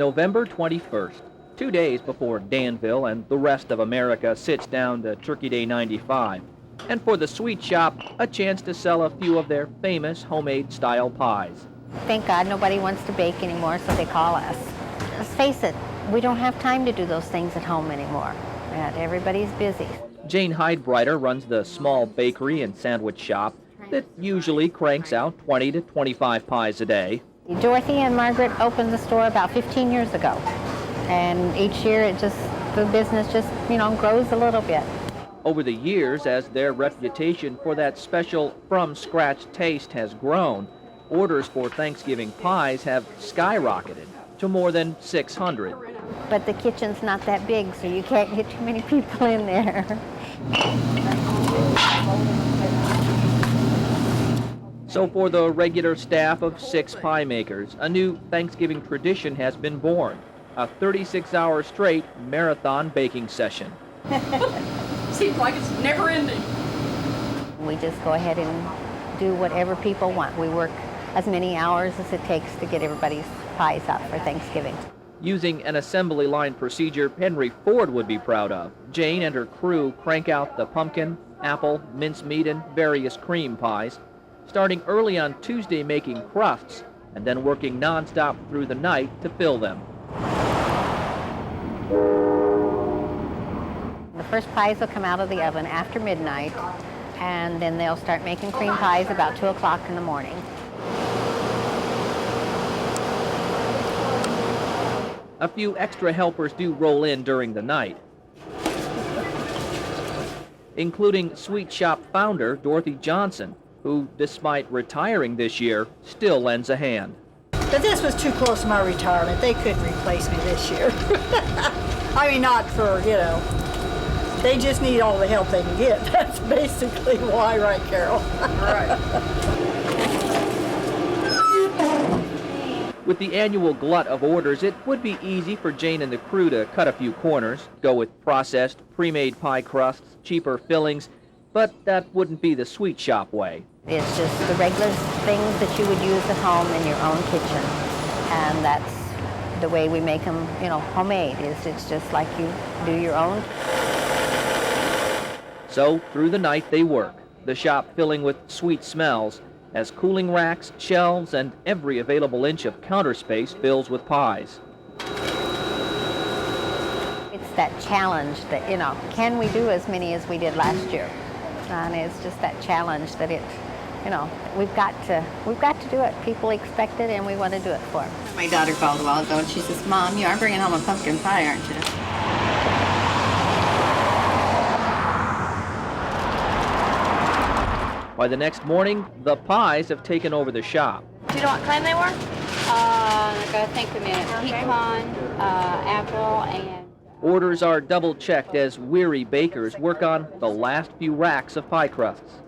November 21st, 2 days before Danville and the rest of America sits down to Turkey Day 95. And for the sweet shop, a chance to sell a few of their famous homemade style pies. Thank God nobody wants to bake anymore, so they call us. Let's face it, we don't have time to do those things at home anymore. Everybody's busy. Jane Heidbreiter runs the small bakery and sandwich shop that usually cranks out 20 to 25 pies a day. Dorothy and Margaret opened the store about 15 years ago. And each year the business just, grows a little bit. Over the years, as their reputation for that special from-scratch taste has grown, orders for Thanksgiving pies have skyrocketed to more than 600. But the kitchen's not that big, so you can't get too many people in there. So for the regular staff of 6 pie makers, a new Thanksgiving tradition has been born, a 36-hour straight marathon baking session. Seems like it's never ending. We just go ahead and do whatever people want. We work as many hours as it takes to get everybody's pies out for Thanksgiving. Using an assembly line procedure Henry Ford would be proud of, Jane and her crew crank out the pumpkin, apple, mincemeat, and various cream pies, starting early on Tuesday making crusts, and then working nonstop through the night to fill them. The first pies will come out of the oven after midnight, and then they'll start making cream pies about 2 o'clock in the morning. A few extra helpers do roll in during the night, including Sweet Shop founder Dorothy Johnson, who, despite retiring this year, still lends a hand. But this was too close to my retirement. They couldn't replace me this year. I mean, not for, they just need all the help they can get. That's basically why, right, Carol? Right. With the annual glut of orders, it would be easy for Jane and the crew to cut a few corners, go with processed, pre-made pie crusts, cheaper fillings, but that wouldn't be the Sweet Shop way. It's just the regular things that you would use at home in your own kitchen. And that's the way we make them, homemade. It's just like you do your own. So through the night they work, the shop filling with sweet smells, as cooling racks, shelves, and every available inch of counter space fills with pies. It's that challenge that, can we do as many as we did last year? And it's just that challenge that we've got to do it. People expect it, and we want to do it for them. My daughter called a while ago, and she says, "Mom, you are bringing home a pumpkin pie, aren't you?" By the next morning, the pies have taken over the shop. Do you know what kind they were? I gotta think a minute. Pecan, apple, and... Orders are double-checked as weary bakers work on the last few racks of pie crusts.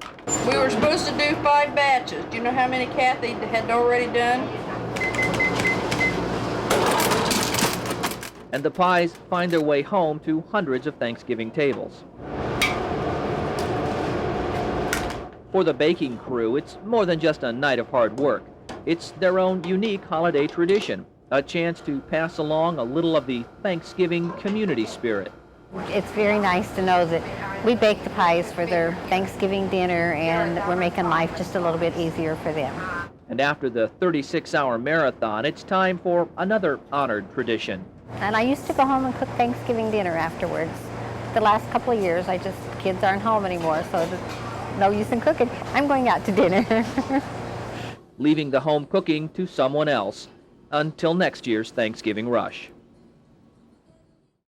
We were supposed to do 5 batches. Do you know how many Kathy had already done? And the pies find their way home to hundreds of Thanksgiving tables. For the baking crew, it's more than just a night of hard work. It's their own unique holiday tradition, a chance to pass along a little of the Thanksgiving community spirit. It's very nice to know that we bake the pies for their Thanksgiving dinner, and we're making life just a little bit easier for them. And after the 36-hour marathon, it's time for another honored tradition. And I used to go home and cook Thanksgiving dinner afterwards. The last couple of years, kids aren't home anymore, so no use in cooking. I'm going out to dinner. Leaving the home cooking to someone else until next year's Thanksgiving rush.